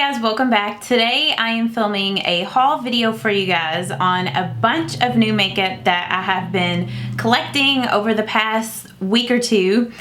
guys, welcome back. Today I am filming a haul video for you guys on a bunch of new makeup that I have been collecting over the past week or two.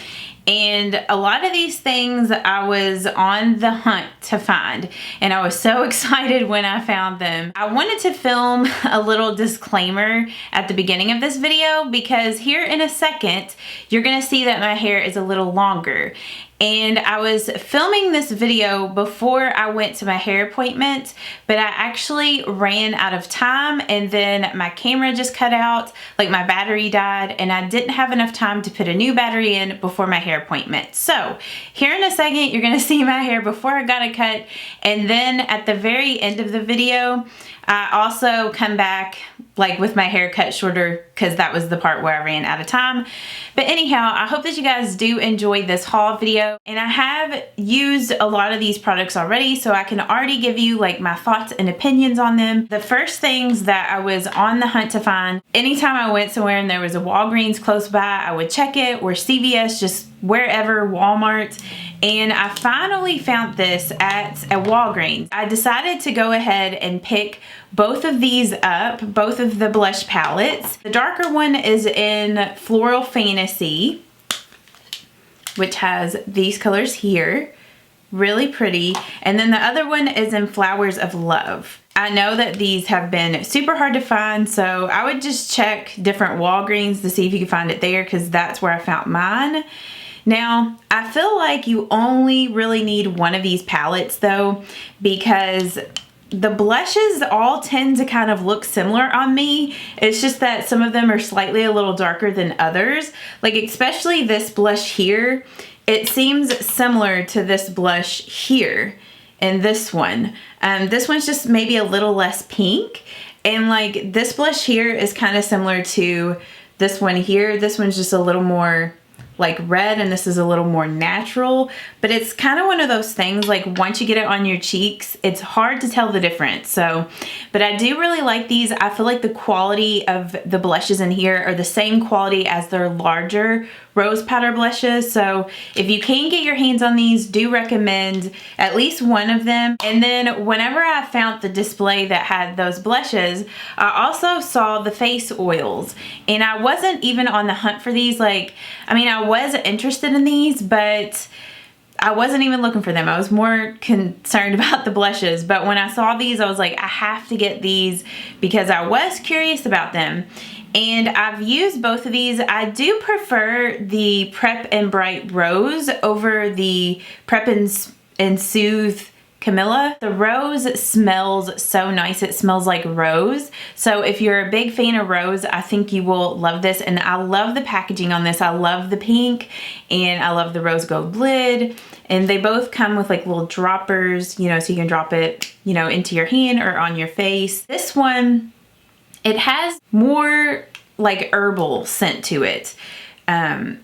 And a lot of these things I was on the hunt to find, and I was so excited when I found them. I wanted to film a little disclaimer at the beginning of this video because here in a second you're gonna see that my hair is a little longer. And I was filming this video before I went to my hair appointment, but I actually ran out of time and then my camera just cut out, like my battery died, and I didn't have enough time to put a new battery in before my hair appointment. So here in a second, you're gonna see my hair before I got it cut, and then at the very end of the video, I also come back like with my hair cut shorter because that was the part where I ran out of time. But anyhow, I hope that you guys do enjoy this haul video, and I have used a lot of these products already, so I can already give you like my thoughts and opinions on them. The first things that I was on the hunt to find, anytime I went somewhere and there was a Walgreens close by, I would check it, or CVS, just wherever, Walmart. And I finally found this at a Walgreens. I decided to go ahead and pick both of these up, both of the blush palettes. The darker one is in Floral Fantasy, which has these colors here, really pretty. And then the other one is in Flowers of Love. I know that these have been super hard to find, so I would just check different Walgreens to see if you can find it there, because that's where I found mine. Now, I feel like you only really need one of these palettes though, because the blushes all tend to kind of look similar on me. It's just that some of them are slightly a little darker than others. Like especially this blush here, it seems similar to this blush here and this one. This one's just maybe a little less pink. And like this blush here is kind of similar to this one here. This one's just a little more like red, and this is a little more natural, but it's kind of one of those things, like once you get it on your cheeks, it's hard to tell the difference. So, but I do really like these. I feel like the quality of the blushes in here are the same quality as their larger rose powder blushes. So if you can get your hands on these, do recommend at least one of them. And then whenever I found the display that had those blushes, I also saw the face oils, and I wasn't even on the hunt for these. Like, I mean, I was interested in these, but I wasn't even looking for them. I was more concerned about the blushes. But when I saw these, I was like, I have to get these because I was curious about them. And I've used both of these. I do prefer the Prep and Bright Rose over the Prep and Soothe Camilla. The rose smells so nice. It smells like rose. So if you're a big fan of rose, I think you will love this. And I love the packaging on this. I love the pink and I love the rose gold lid. And they both come with like little droppers, you know, so you can drop it, you know, into your hand or on your face. This one, it has more like herbal scent to it.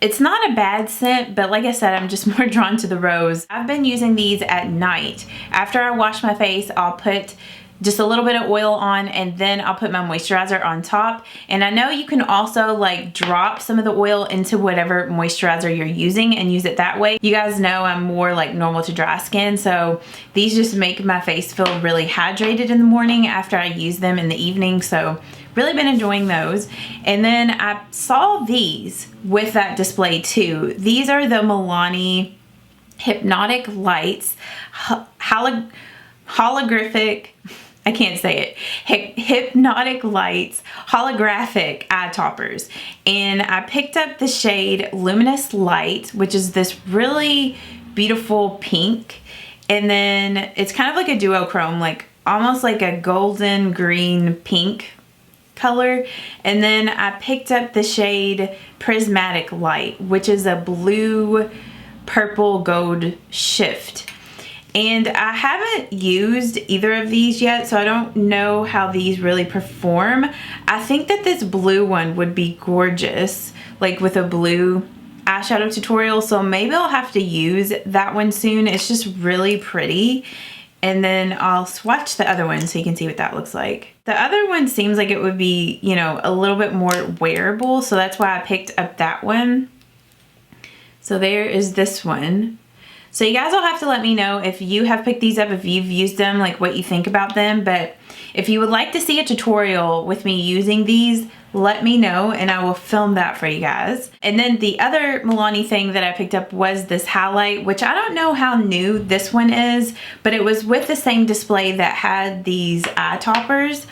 It's not a bad scent, but like I said, I'm just more drawn to the rose. I've been using these at night. After I wash my face, I'll put just a little bit of oil on, and then I'll put my moisturizer on top. And I know you can also like drop some of the oil into whatever moisturizer you're using and use it that way. You guys know I'm more like normal to dry skin, so these just make my face feel really hydrated in the morning after I use them in the evening. So really been enjoying those. And then I saw these with that display too. These are the Milani Hypnotic Lights Holographic, I can't say it, Hypnotic Lights Holographic eye toppers. And I picked up the shade Luminous Light, which is this really beautiful pink. And then it's kind of like a duochrome, like almost like a golden green pink color. And then I picked up the shade Prismatic Light, which is a blue purple gold shift. And I haven't used either of these yet, so I don't know how these really perform. I think that this blue one would be gorgeous, like with a blue eyeshadow tutorial, so maybe I'll have to use that one soon. It's just really pretty. And then I'll swatch the other one so you can see what that looks like. The other one seems like it would be, you know, a little bit more wearable, so that's why I picked up that one. So there is this one. So you guys will have to let me know if you have picked these up, if you've used them, like what you think about them. But if you would like to see a tutorial with me using these, let me know and I will film that for you guys. And then the other Milani thing that I picked up was this highlight, which I don't know how new this one is, but it was with the same display that had these eye toppers.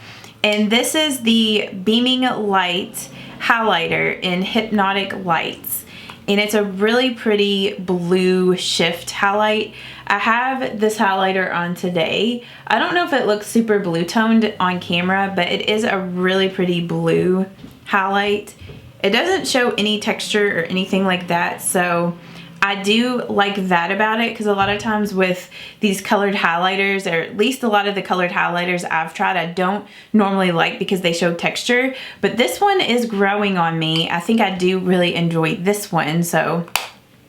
And this is the Beaming Light highlighter in Hypnotic Lights. And it's a really pretty blue shift highlight. I have this highlighter on today. I don't know if it looks super blue toned on camera, but it is a really pretty blue highlight. It doesn't show any texture or anything like that, so I do like that about it, because a lot of times with these colored highlighters, or at least a lot of the colored highlighters I've tried, I don't normally like because they show texture, but this one is growing on me. I think I do really enjoy this one. So,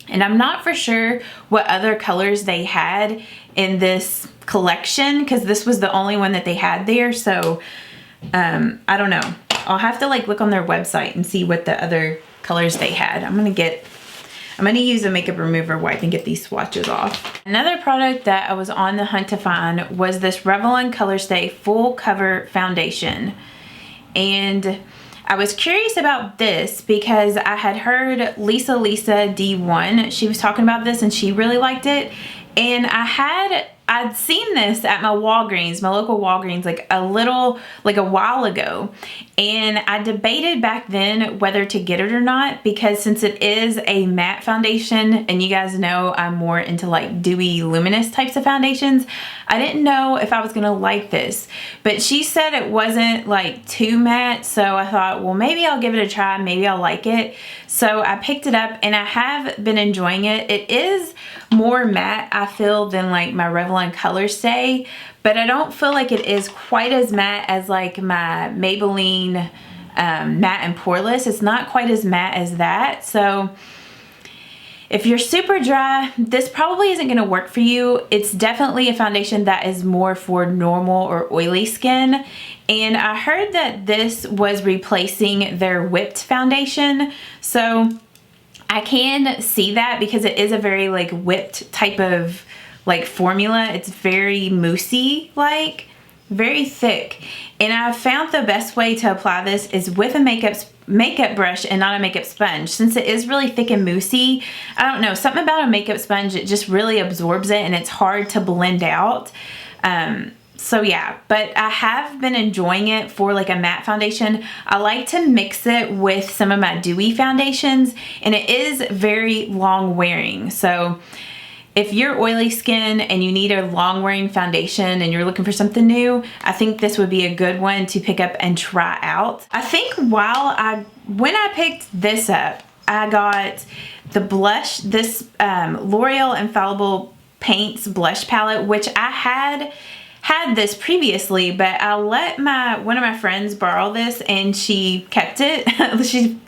and I'm not for sure what other colors they had in this collection, because this was the only one that they had there. So I don't know. I'll have to like look on their website and see what the other colors they had. I'm gonna use a makeup remover wipe and get these swatches off. Another product that I was on the hunt to find was this Revlon Colorstay Full Cover Foundation. And I was curious about this because I had heard Lisa D1, she was talking about this and she really liked it. And I'd seen this at my Walgreens, my local Walgreens, like a while ago. And I debated back then whether to get it or not, because since it is a matte foundation, and you guys know I'm more into like dewy, luminous types of foundations, I didn't know if I was gonna like this. But she said it wasn't like too matte, so I thought, well, maybe I'll give it a try, maybe I'll like it. So I picked it up and I have been enjoying it. It is more matte, I feel, than like my Revlon Colorstay, but I don't feel like it is quite as matte as like my Maybelline matte and poreless. It's not quite as matte as that. So if you're super dry, this probably isn't going to work for you. It's definitely a foundation that is more for normal or oily skin. And I heard that this was replacing their whipped foundation. So I can see that, because it is a very like whipped type of like formula. It's very moussey, like very thick. And I found the best way to apply this is with a makeup brush and not a makeup sponge. Since it is really thick and moussey, I don't know, something about a makeup sponge, it just really absorbs it and it's hard to blend out. So yeah, but I have been enjoying it for like a matte foundation. I like to mix it with some of my dewy foundations, and it is very long wearing. So if you're oily skin and you need a long wearing foundation and you're looking for something new, I think this would be a good one to pick up and try out. I think when I picked this up, I got the blush, this L'Oreal Infallible Paints blush palette, which I had this previously, but I let one of my friends borrow this and she kept it.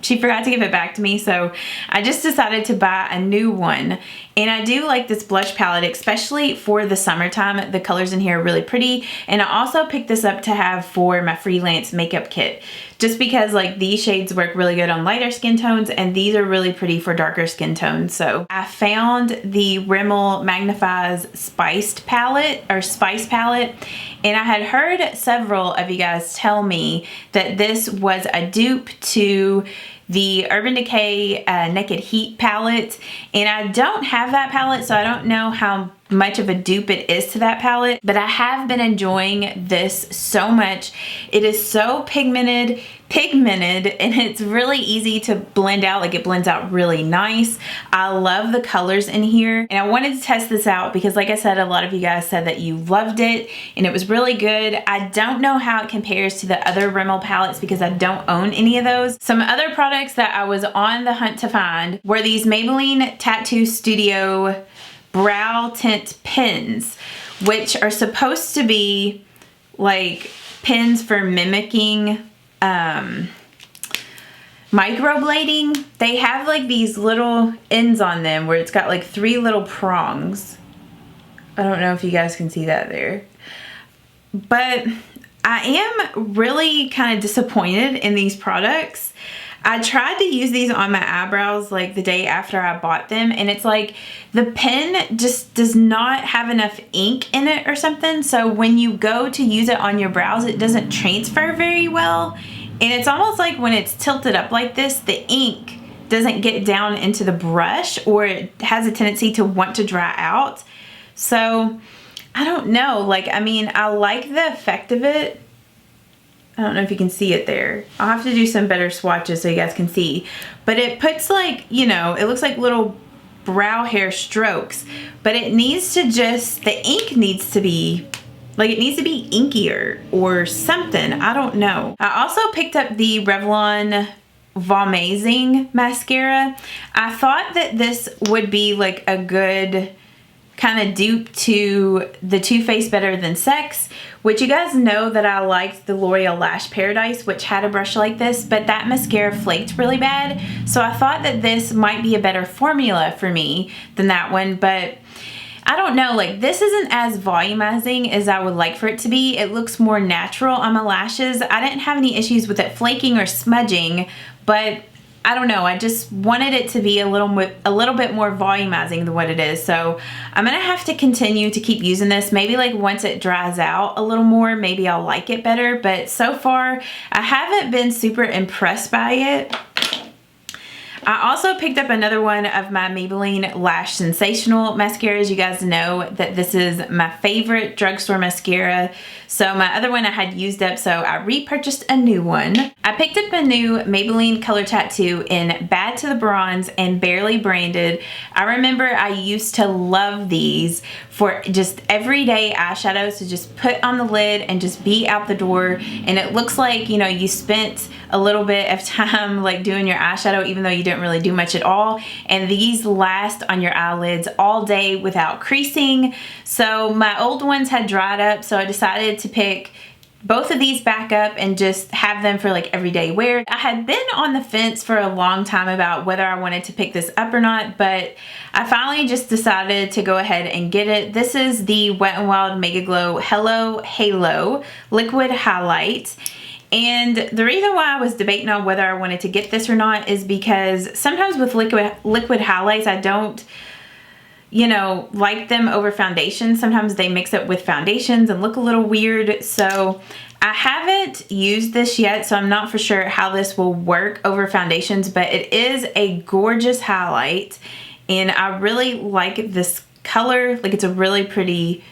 she forgot to give it back to me, so I just decided to buy a new one. And I do like this blush palette, especially for the summertime. The colors in here are really pretty. And I also picked this up to have for my freelance makeup kit, just because like these shades work really good on lighter skin tones and these are really pretty for darker skin tones. So I found the Rimmel Magnifies Spiced palette, or Spice palette, and I had heard several of you guys tell me that this was a dupe to the Urban Decay Naked Heat palette, and I don't have that palette, so I don't know how much of a dupe it is to that palette, but I have been enjoying this so much. It is so pigmented, and it's really easy to blend out. Like, it blends out really nice. I love the colors in here, and I wanted to test this out because, like I said, a lot of you guys said that you loved it and it was really good. I don't know how it compares to the other Rimmel palettes because I don't own any of those. Some other products that I was on the hunt to find were these Maybelline Tattoo Studio brow tint pens, which are supposed to be like pens for mimicking microblading. They have like these little ends on them where it's got like 3 little prongs. I don't know if you guys can see that there, but I am really kind of disappointed in these products. I tried to use these on my eyebrows like the day after I bought them, and it's like the pen just does not have enough ink in it or something. So when you go to use it on your brows, it doesn't transfer very well. And it's almost like when it's tilted up like this, the ink doesn't get down into the brush, or it has a tendency to want to dry out. So I don't know, like, I mean, I like the effect of it. I don't know if you can see it there. I'll have to do some better swatches so you guys can see. But it puts like, you know, it looks like little brow hair strokes. But it needs to just, the ink needs to be, like, it needs to be inkier or something. I don't know. I also picked up the Revlon Vame mascara. I thought that this would be like a good kind of dupe to the Too Faced Better Than Sex, which you guys know that I liked the L'Oreal Lash Paradise, which had a brush like this, but that mascara flaked really bad. So I thought that this might be a better formula for me than that one, but I don't know, like, this isn't as volumizing as I would like for it to be. It looks more natural on my lashes. I didn't have any issues with it flaking or smudging, but I don't know, I just wanted it to be a little bit more volumizing than what it is. So I'm gonna have to continue to keep using this. Maybe like once it dries out a little more, maybe I'll like it better. But so far, I haven't been super impressed by it. I also picked up another one of my Maybelline Lash Sensational mascaras. You guys know that this is my favorite drugstore mascara. So my other one I had used up, so I repurchased a new one. I picked up a new Maybelline Color Tattoo in Bad to the Bronze and Barely Branded. I remember I used to love these for just everyday eyeshadows to just put on the lid and just be out the door. And it looks like, you know, you spent a little bit of time like doing your eyeshadow even though you didn't really do much at all. And these last on your eyelids all day without creasing. So my old ones had dried up, so I decided to pick both of these back up and just have them for like everyday wear. I had been on the fence for a long time about whether I wanted to pick this up or not, but I finally just decided to go ahead and get it. This is the Wet n Wild Mega Glow Hello Halo Liquid Highlight. And the reason why I was debating on whether I wanted to get this or not is because sometimes with liquid highlights, I don't, you know, like them over foundation. Sometimes they mix up with foundations and look a little weird. So I haven't used this yet, so I'm not for sure how this will work over foundations, but it is a gorgeous highlight. And I really like this color. Like, it's a really pretty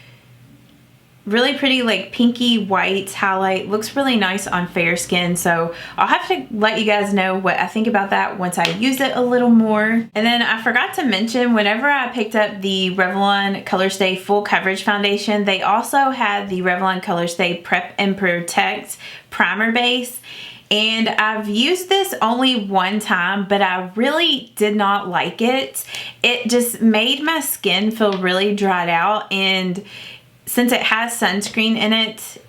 like pinky white highlight. Looks really nice on fair skin. So I'll have to let you guys know what I think about that once I use it a little more. And then I forgot to mention, whenever I picked up the Revlon Colorstay Full Coverage Foundation, they also had the Revlon Colorstay Prep and Protect Primer Base. And I've used this only one time, but I really did not like it. It just made my skin feel really dried out, and since it has sunscreen in it,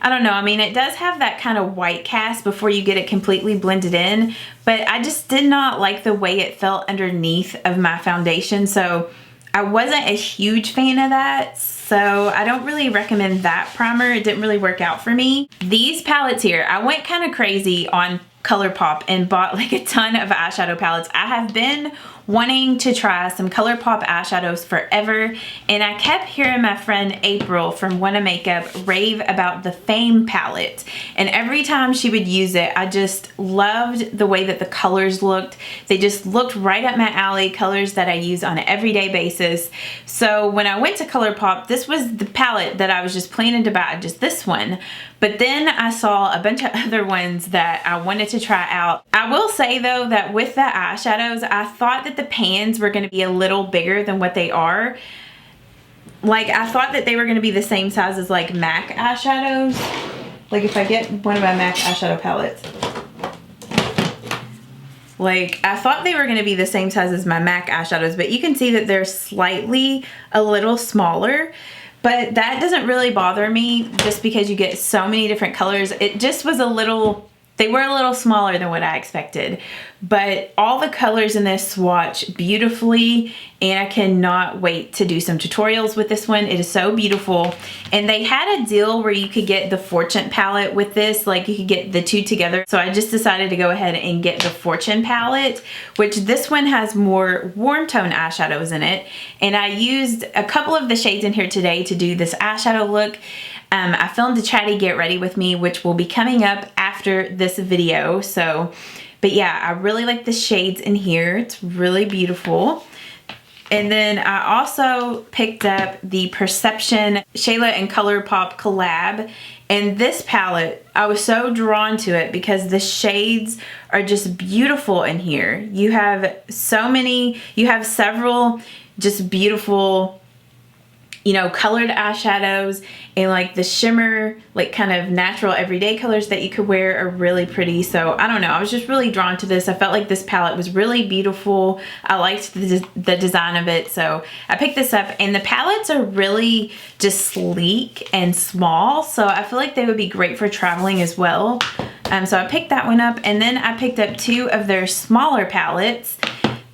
I don't know, I mean, it does have that kind of white cast before you get it completely blended in, but I just did not like the way it felt underneath of my foundation, so I wasn't a huge fan of that. So I don't really recommend that primer. It didn't really work out for me. These palettes here, I went kind of crazy on ColourPop and bought like a ton of eyeshadow palettes. I have been wanting to try some ColourPop eyeshadows forever, and I kept hearing my friend April from Wanna Makeup rave about the Fame palette, and every time she would use it, I just loved the way that the colors looked. They just looked right up my alley, colors that I use on an everyday basis. So when I went to ColourPop, this was the palette that I was just planning to buy, just this one. But then I saw a bunch of other ones that I wanted to try out. I will say though that with the eyeshadows, I thought that the pans were going to be a little bigger than what they are. Like, I thought that they were going to be the same size as like MAC eyeshadows. Like, if I get one of my MAC eyeshadow palettes. Like, I thought they were going to be the same size as my MAC eyeshadows, but you can see that they're slightly a little smaller. But that doesn't really bother me just because you get so many different colors. It just was a little They were a little smaller than what I expected, but all the colors in this swatch beautifully, and I cannot wait to do some tutorials with this one. It is so beautiful. And they had a deal where you could get the Fortune palette with this, like you could get the two together. So I just decided to go ahead and get the Fortune palette, which this one has more warm tone eyeshadows in it. And I used a couple of the shades in here today to do this eyeshadow look. I filmed a chatty get ready with me, which will be coming up after this video. So, but yeah, I really like the shades in here. It's really beautiful. And then I also picked up the Perception Shayla and ColourPop collab. And this palette, I was so drawn to it because the shades are just beautiful in here. You have several just beautiful, you know, colored eyeshadows, and like the shimmer, like kind of natural everyday colors that you could wear are really pretty. So I don't know, I was just really drawn to this. I felt like this palette was really beautiful. I liked the design of it, so I picked this up. And the palettes are really just sleek and small, so I feel like they would be great for traveling as well. So I picked that one up, and then I picked up two of their smaller palettes.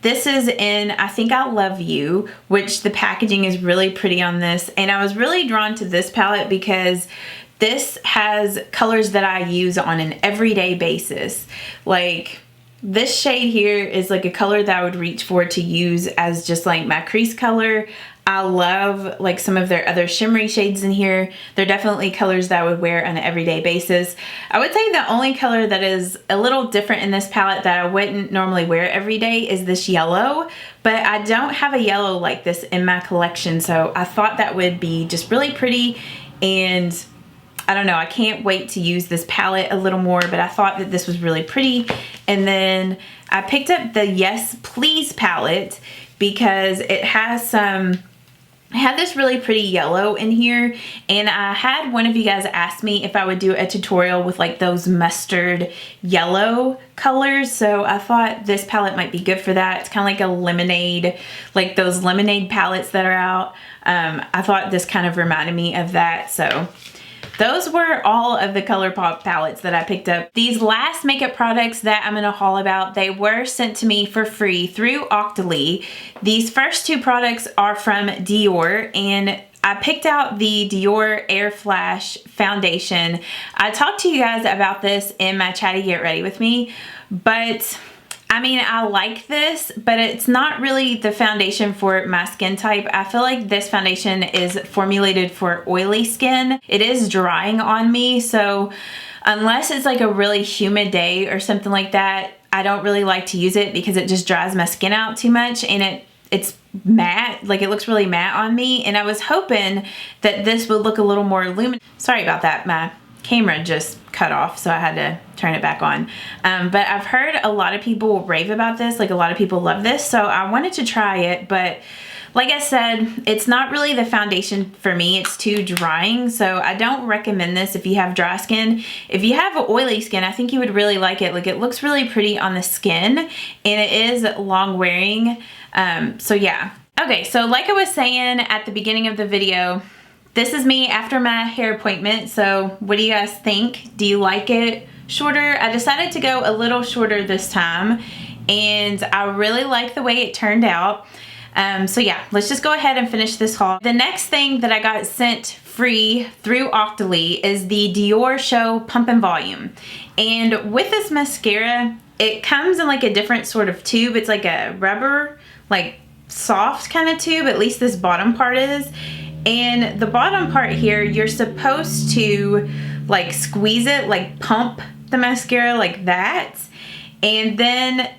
This is in I Think I Love You, which the packaging is really pretty on this. And I was really drawn to this palette because this has colors that I use on an everyday basis. Like this shade here is like a color that I would reach for to use as just like my crease color. I love like some of their other shimmery shades in here. They're definitely colors that I would wear on an everyday basis. I would say the only color that is a little different in this palette that I wouldn't normally wear every day is this yellow, but I don't have a yellow like this in my collection, so I thought that would be just really pretty. And I don't know, I can't wait to use this palette a little more, but I thought that this was really pretty. And then I picked up the Yes Please palette because it has I had this really pretty yellow in here, and I had one of you guys ask me if I would do a tutorial with like those mustard yellow colors, so I thought this palette might be good for that. It's kind of like a lemonade, like those lemonade palettes that are out. I thought this kind of reminded me of that, so those were all of the ColourPop palettes that I picked up. These last makeup products that I'm gonna haul about, they were sent to me for free through Octoly. These first two products are from Dior, and I picked out the Dior Air Flash foundation. I talked to you guys about this in my chatty get ready with me, but I mean, I like this, but it's not really the foundation for my skin type. I feel like this foundation is formulated for oily skin. It is drying on me, so unless it's like a really humid day or something like that, I don't really like to use it because it just dries my skin out too much, and it's matte, like it looks really matte on me. And I was hoping that this would look a little more luminous. Sorry about that, my camera just cut off, so I had to turn it back on. But I've heard a lot of people rave about this, like a lot of people love this, so I wanted to try it. But like I said, it's not really the foundation for me. It's too drying, so I don't recommend this if you have dry skin. If you have oily skin, I think you would really like it. Like, it looks really pretty on the skin, and it is long wearing. So yeah. Okay, so like I was saying at the beginning of the video, this is me after my hair appointment. So what do you guys think? Do you like it shorter? I decided to go a little shorter this time, and I really like the way it turned out. So yeah, let's just go ahead and finish this haul. The next thing that I got sent free through Octoly is the Diorshow Pump and Volume. And with this mascara, it comes in like a different sort of tube. It's like a rubber, like soft kind of tube, at least this bottom part is. And the bottom part here, you're supposed to like squeeze it, like pump the mascara like that. And then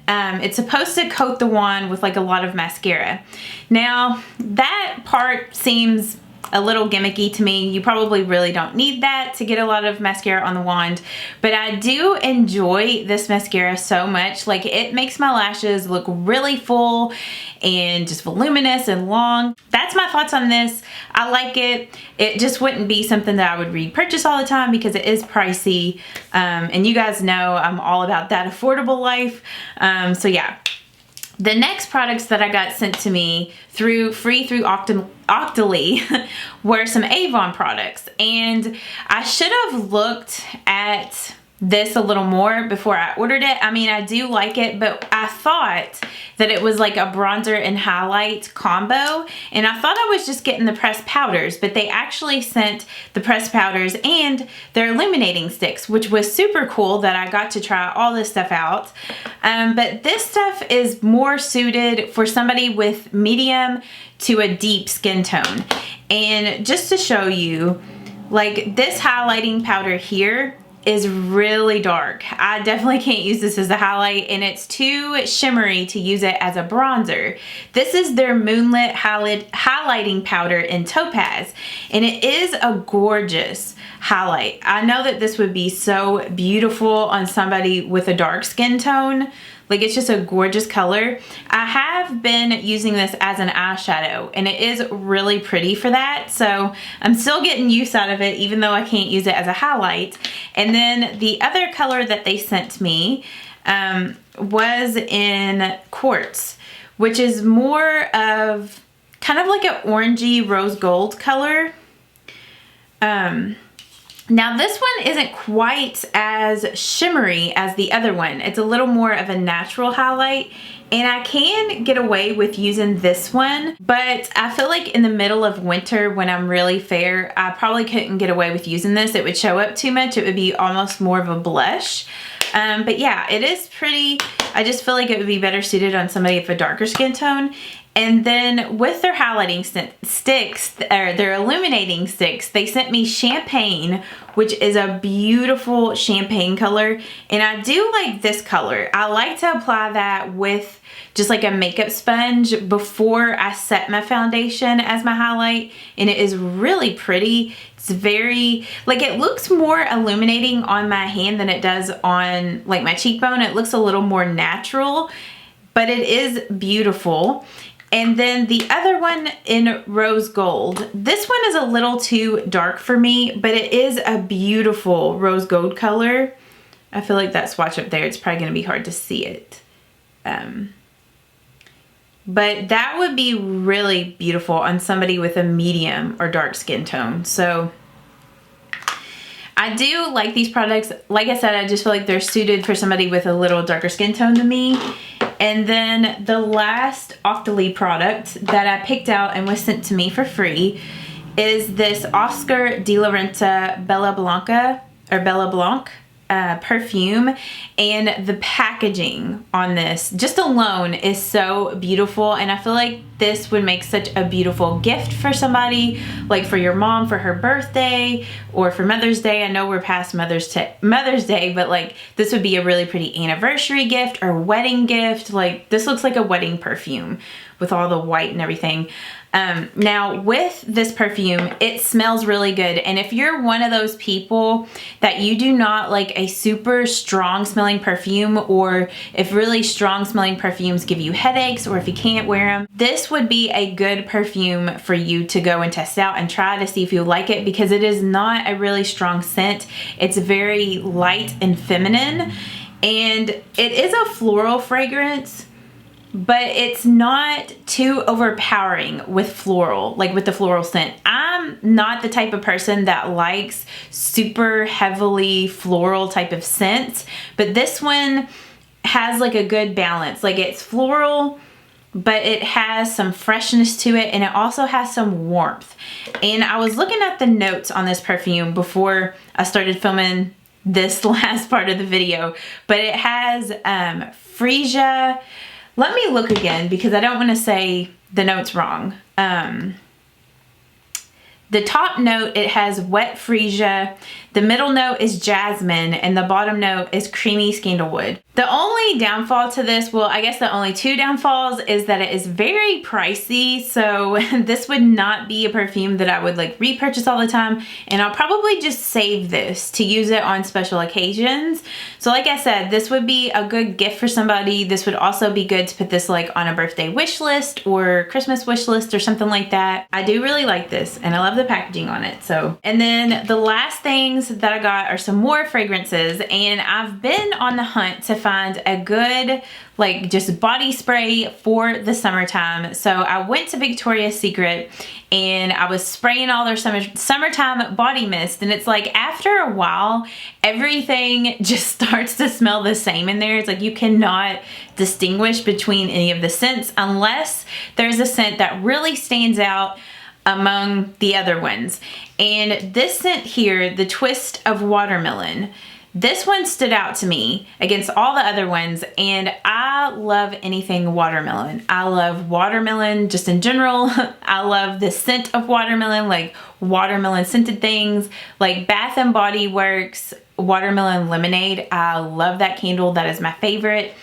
it's supposed to coat the wand with like a lot of mascara. Now that part seems a little gimmicky to me. You probably really don't need that to get a lot of mascara on the wand, but I do enjoy this mascara so much. Like, it makes my lashes look really full and just voluminous and long. That's my thoughts on this. I like it. It just wouldn't be something that I would repurchase all the time because it is pricey. And you guys know I'm all about that affordable life. So yeah. The next products that I got sent to me through Octoly were some Avon products, and I should have looked at this a little more before I ordered it. I mean, I do like it, but I thought that it was like a bronzer and highlight combo, and I thought I was just getting the pressed powders, but they actually sent the pressed powders and their illuminating sticks, which was super cool that I got to try all this stuff out. But this stuff is more suited for somebody with medium to a deep skin tone. And just to show you, like this highlighting powder here is really dark. I definitely can't use this as a highlight, and it's too shimmery to use it as a bronzer. This is their Moonlit highlighting powder in Topaz, and it is a gorgeous highlight. I know that this would be so beautiful on somebody with a dark skin tone. Like, it's just a gorgeous color. I have been using this as an eyeshadow, and it is really pretty for that. So I'm still getting use out of it, even though I can't use it as a highlight. And then the other color that they sent me was in Quartz, which is more of kind of like an orangey rose gold color. Now this one isn't quite as shimmery as the other one. It's a little more of a natural highlight, and I can get away with using this one, but I feel like in the middle of winter when I'm really fair, I probably couldn't get away with using this. It would show up too much. It would be almost more of a blush. But yeah, it is pretty. I just feel like it would be better suited on somebody with a darker skin tone. And then with their highlighting sticks, or their illuminating sticks, they sent me Champagne, which is a beautiful champagne color. And I do like this color. I like to apply that with just like a makeup sponge before I set my foundation as my highlight. And it is really pretty. It's very, like, it looks more illuminating on my hand than it does on like my cheekbone. It looks a little more natural, but it is beautiful. And then the other one in rose gold. This one is a little too dark for me, but it is a beautiful rose gold color. I feel like that swatch up there, it's probably going to be hard to see it. But that would be really beautiful on somebody with a medium or dark skin tone. So I do like these products. Like I said, I just feel like they're suited for somebody with a little darker skin tone than me. And then the last Octoly product that I picked out and was sent to me for free is this Oscar de la Renta Bella Blanca, or Bella Blanc perfume. And the packaging on this just alone is so beautiful, and I feel like this would make such a beautiful gift for somebody, like for your mom for her birthday or for Mother's Day. I know we're past Mother's Day, but like this would be a really pretty anniversary gift or wedding gift. Like, this looks like a wedding perfume with all the white and everything. Now with this perfume, it smells really good. And if you're one of those people that you do not like a super strong smelling perfume, or if really strong smelling perfumes give you headaches, or if you can't wear them, this would be a good perfume for you to go and test out and try to see if you like it, because it is not a really strong scent. It's very light and feminine, and it is a floral fragrance, but it's not too overpowering with floral, like with the floral scent. I'm not the type of person that likes super heavily floral type of scents, but this one has like a good balance. Like, it's floral, but it has some freshness to it, and it also has some warmth. And I was looking at the notes on this perfume before I started filming this last part of the video, but it has freesia. Let me look again because I don't want to say the notes wrong. The top note, it has wet freesia. The middle note is jasmine, and the bottom note is creamy sandalwood. The only downfall to this, well, I guess the only two downfalls, is that it is very pricey. So this would not be a perfume that I would like repurchase all the time, and I'll probably just save this to use it on special occasions. So like I said, this would be a good gift for somebody. This would also be good to put this like on a birthday wish list or Christmas wish list or something like that. I do really like this, and I love love the packaging on it. So, and then the last things that I got are some more fragrances, and I've been on the hunt to find a good like just body spray for the summertime. So I went to Victoria's Secret and I was spraying all their summertime body mist, and it's like after a while everything just starts to smell the same in there. It's like you cannot distinguish between any of the scents unless there's a scent that really stands out among the other ones. And this scent here, the Twist of Watermelon, this one stood out to me against all the other ones, and I love anything watermelon. I love watermelon just in general. I love the scent of watermelon, like watermelon scented things, like Bath and Body Works Watermelon Lemonade. I love that candle. That is my favorite.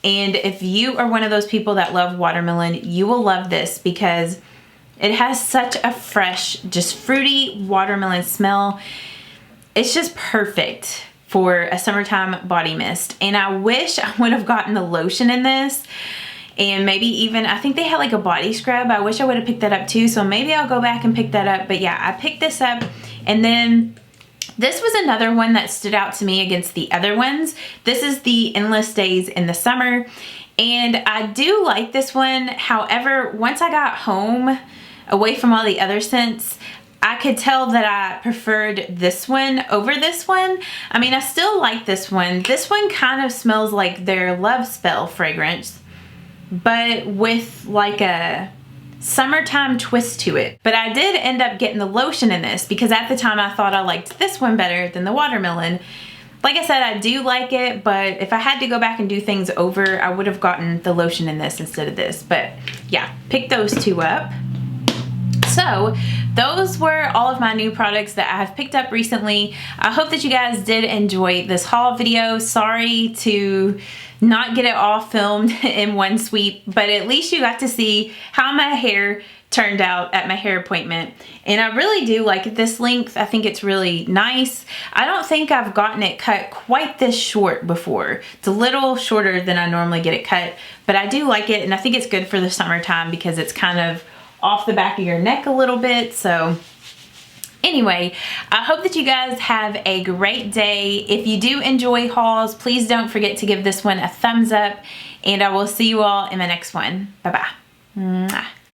And if you are one of those people that love watermelon, you will love this because it has such a fresh, just fruity watermelon smell. It's just perfect for a summertime body mist. And I wish I would have gotten the lotion in this, and maybe even, I think they had like a body scrub. I wish I would have picked that up too, so maybe I'll go back and pick that up. But yeah, I picked this up. And then this was another one that stood out to me against the other ones. This is the Endless Days in the Summer, and I do like this one. However, once I got home away from all the other scents, I could tell that I preferred this one over this one. I mean, I still like this one. This one kind of smells like their Love Spell fragrance, but with like a summertime twist to it. But I did end up getting the lotion in this because at the time I thought I liked this one better than the watermelon. Like I said, I do like it, but if I had to go back and do things over, I would have gotten the lotion in this instead of this. But yeah, pick those two up. So those were all of my new products that I have picked up recently. I hope that you guys did enjoy this haul video. Sorry to not get it all filmed in one sweep, but at least you got to see how my hair turned out at my hair appointment. And I really do like this length. I think it's really nice. I don't think I've gotten it cut quite this short before. It's a little shorter than I normally get it cut, but I do like it, and I think it's good for the summertime because it's kind of off the back of your neck a little bit. So anyway, I hope that you guys have a great day. If you do enjoy hauls, please don't forget to give this one a thumbs up, and I will see you all in my next one. Bye-bye.